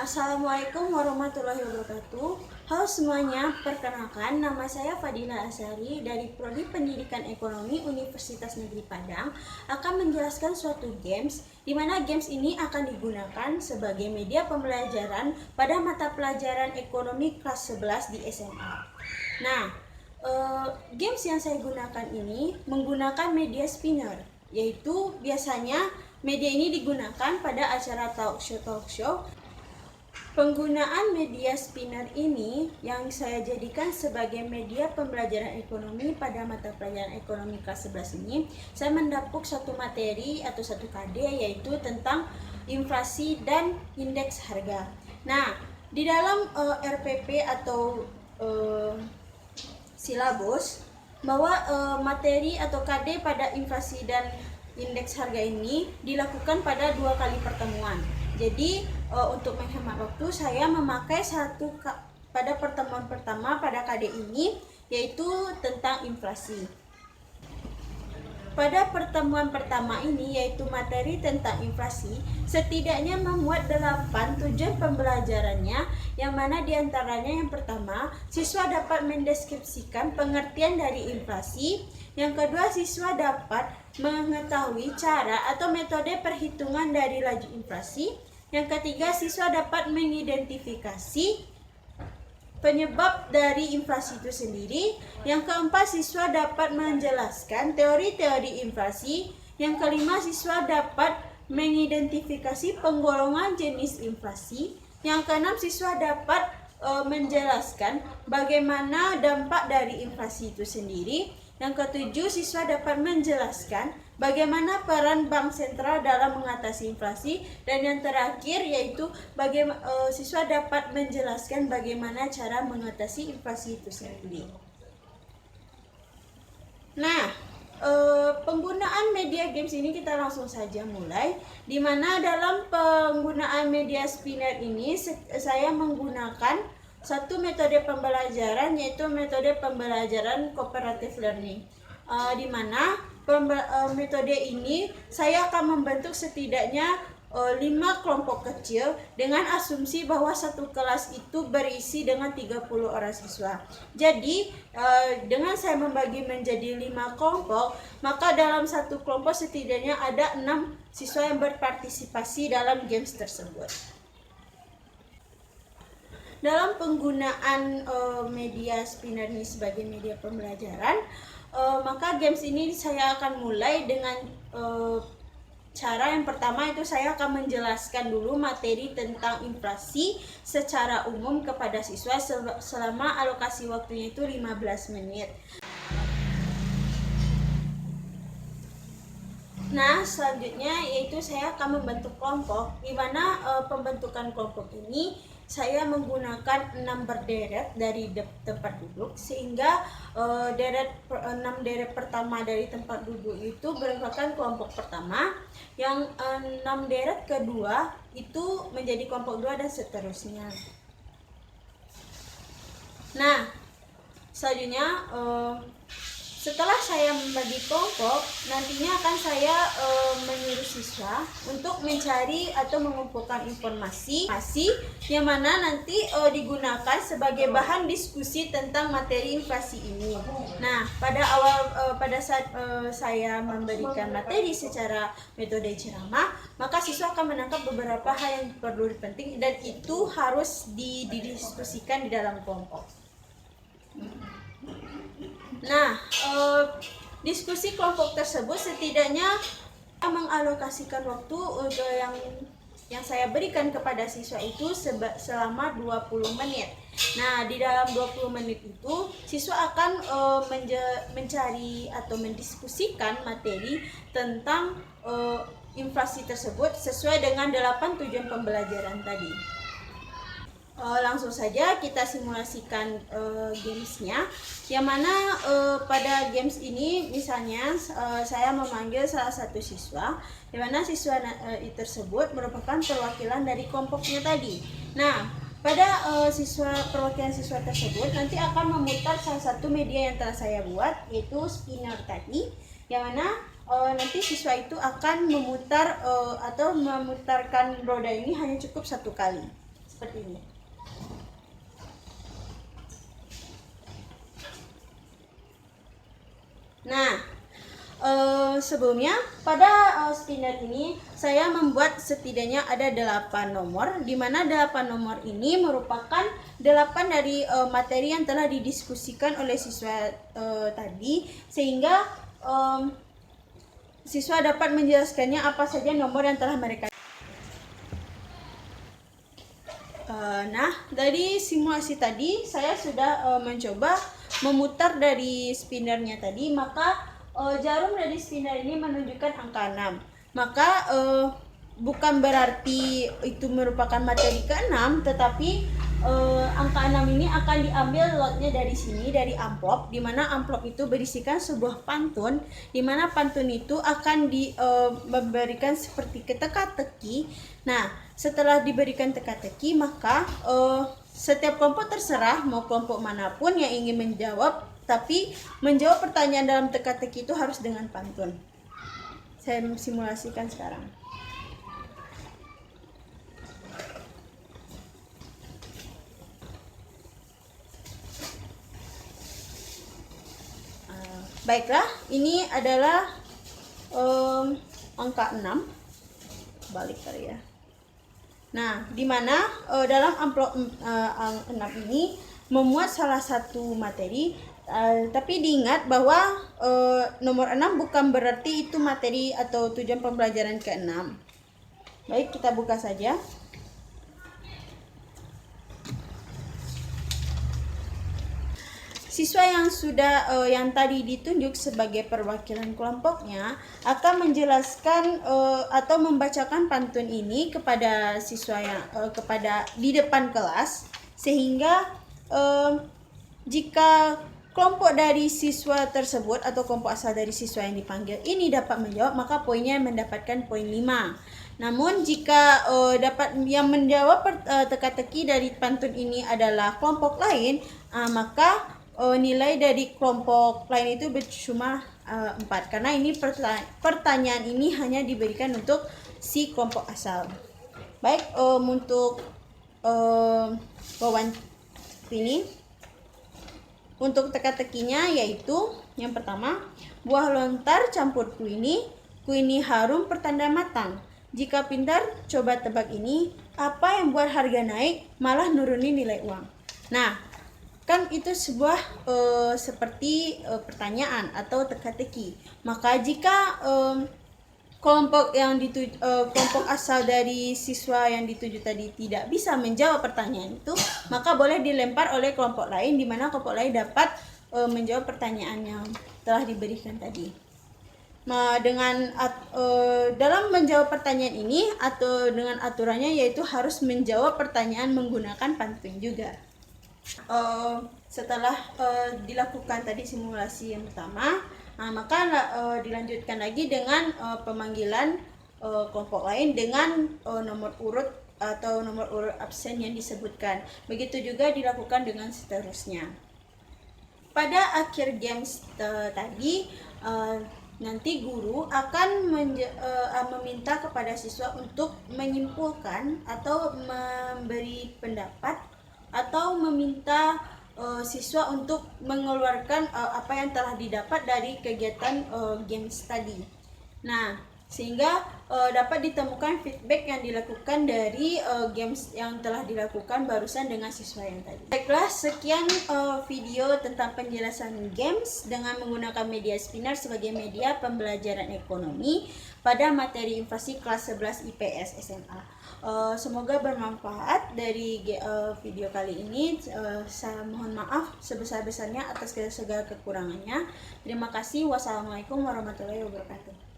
Assalamualaikum warahmatullahi wabarakatuh. Halo semuanya, perkenalkan nama saya Fadila Asari dari Prodi Pendidikan Ekonomi Universitas Negeri Padang akan menjelaskan suatu games di mana games ini akan digunakan sebagai media pembelajaran pada mata pelajaran ekonomi kelas 11 di SMA. Nah, games yang saya gunakan ini menggunakan media spinner, yaitu biasanya media ini digunakan pada acara talk show. Penggunaan media spinner ini yang saya jadikan sebagai media pembelajaran ekonomi pada mata pelajaran ekonomi kelas 11 ini, saya mendapuk satu materi atau satu KD yaitu tentang inflasi dan indeks harga. Nah, di dalam RPP atau silabus bahwa materi atau KD pada inflasi dan indeks harga ini dilakukan pada 2 kali pertemuan. Jadi untuk menghemat waktu saya memakai pada pertemuan pertama pada KD ini yaitu tentang inflasi. Pada pertemuan pertama ini yaitu materi tentang inflasi, setidaknya memuat 8 tujuan pembelajarannya, yang mana diantaranya yang pertama, siswa dapat mendeskripsikan pengertian dari inflasi. Yang kedua, siswa dapat mengetahui cara atau metode perhitungan dari laju inflasi. Yang ketiga, siswa dapat mengidentifikasi penyebab dari inflasi itu sendiri. Yang keempat, siswa dapat menjelaskan teori-teori inflasi. Yang kelima, siswa dapat mengidentifikasi penggolongan jenis inflasi. Yang keenam, siswa dapat menjelaskan bagaimana dampak dari inflasi itu sendiri. Yang ketujuh, siswa dapat menjelaskan bagaimana peran bank sentral dalam mengatasi inflasi. Dan yang terakhir yaitu siswa dapat menjelaskan bagaimana cara mengatasi inflasi itu sendiri. Nah, penggunaan media games ini kita langsung saja mulai, di mana dalam penggunaan media spinner ini saya menggunakan satu metode pembelajaran yaitu metode pembelajaran cooperative learning, di mana metode ini saya akan membentuk setidaknya 5 kelompok kecil dengan asumsi bahwa satu kelas itu berisi dengan 30 orang siswa. Jadi dengan saya membagi menjadi 5 kelompok, maka dalam satu kelompok setidaknya ada 6 siswa yang berpartisipasi dalam games tersebut. Dalam penggunaan media spinner ini sebagai media pembelajaran, maka games ini saya akan mulai dengan cara yang pertama, itu saya akan menjelaskan dulu materi tentang inflasi secara umum kepada siswa selama alokasi waktunya itu 15 menit. Nah, selanjutnya yaitu saya akan membentuk kelompok, di mana pembentukan kelompok ini saya menggunakan 6 berderet dari tempat duduk, sehingga 6 deret pertama dari tempat duduk itu merupakan kelompok pertama, yang 6 deret kedua itu menjadi kelompok 2 dan seterusnya. Nah, selanjutnya setelah saya membagi kelompok, nantinya akan saya menyuruh siswa untuk mencari atau mengumpulkan informasi yang mana nanti digunakan sebagai bahan diskusi tentang materi inflasi ini. Nah, pada saat saya memberikan materi secara metode ceramah, maka siswa akan menangkap beberapa hal yang perlu penting dan itu harus didiskusikan di dalam kelompok. Nah, diskusi kelompok tersebut setidaknya mengalokasikan waktu yang saya berikan kepada siswa itu selama 20 menit. Nah, di dalam 20 menit itu siswa akan mencari atau mendiskusikan materi tentang inflasi tersebut sesuai dengan 8 tujuan pembelajaran tadi. Langsung saja kita simulasikan gamesnya, yang mana pada games ini misalnya saya memanggil salah satu siswa, di mana siswa tersebut merupakan perwakilan dari kelompoknya tadi. Nah, pada perwakilan siswa tersebut nanti akan memutar salah satu media yang telah saya buat, yaitu spinner tadi, yang mana nanti siswa itu akan memutarkan roda ini hanya cukup 1 kali. seperti ini. Nah, sebelumnya pada spinner ini saya membuat setidaknya ada 8 nomor, di mana 8 nomor ini merupakan 8 dari materi yang telah didiskusikan oleh siswa tadi, sehingga siswa dapat menjelaskannya apa saja nomor yang telah mereka. Nah, dari simulasi tadi saya sudah mencoba memutar dari spinnernya tadi, maka jarum dari spinner ini menunjukkan angka 6. Maka bukan berarti itu merupakan materi ke-6, tetapi angka 6 ini akan diambil lotnya dari sini, dari amplop, di mana amplop itu berisikan sebuah pantun, di mana pantun itu akan diberikan seperti teka-teki. Nah, setelah diberikan teka-teki, maka setiap kelompok terserah mau kelompok manapun yang ingin menjawab, tapi menjawab pertanyaan dalam teka-teki itu harus dengan pantun. Saya simulasikan sekarang. Baiklah, ini adalah angka 6. Balik kali ya. Nah, di mana dalam amplop 6 ini memuat salah satu materi, tapi diingat bahwa nomor 6 bukan berarti itu materi atau tujuan pembelajaran ke-6. Baik, kita buka saja. Siswa yang sudah yang tadi ditunjuk sebagai perwakilan kelompoknya akan menjelaskan atau membacakan pantun ini kepada siswa yang kepada di depan kelas, sehingga jika kelompok dari siswa tersebut atau kelompok asal dari siswa yang dipanggil ini dapat menjawab, maka poinnya mendapatkan poin 5. Namun jika dapat yang menjawab teka-teki dari pantun ini adalah kelompok lain, maka nilai dari kelompok lain itu cuma 4, karena ini pertanyaan ini hanya diberikan untuk si kelompok asal. Baik, untuk wawancara ini, untuk teka-tekinya yaitu yang pertama, buah lontar campur kuini harum pertanda matang. Jika pintar coba tebak ini, apa yang buat harga naik malah nurunin nilai uang. Nah, kan itu sebuah seperti pertanyaan atau teka-teki. Maka jika kelompok kelompok asal dari siswa yang dituju tadi tidak bisa menjawab pertanyaan itu, maka boleh dilempar oleh kelompok lain, di mana kelompok lain dapat menjawab pertanyaan yang telah diberikan tadi. Nah, dalam menjawab pertanyaan ini atau dengan aturannya yaitu harus menjawab pertanyaan menggunakan pantun juga. Setelah dilakukan tadi simulasi yang pertama, maka dilanjutkan lagi dengan pemanggilan kelompok lain dengan nomor urut atau nomor urut absen yang disebutkan. Begitu juga dilakukan dengan seterusnya. Pada akhir games tadi, nanti guru akan meminta kepada siswa untuk menyimpulkan atau memberi pendapat atau meminta siswa untuk mengeluarkan apa yang telah didapat dari kegiatan games tadi. Nah, sehingga dapat ditemukan feedback yang dilakukan dari games yang telah dilakukan barusan dengan siswa yang tadi. Baiklah, sekian video tentang penjelasan games dengan menggunakan media spinner sebagai media pembelajaran ekonomi pada materi inflasi kelas 11 IPS SMA. Semoga bermanfaat dari video kali ini. Saya mohon maaf sebesar-besarnya atas segala kekurangannya. Terima kasih. Wassalamualaikum warahmatullahi wabarakatuh.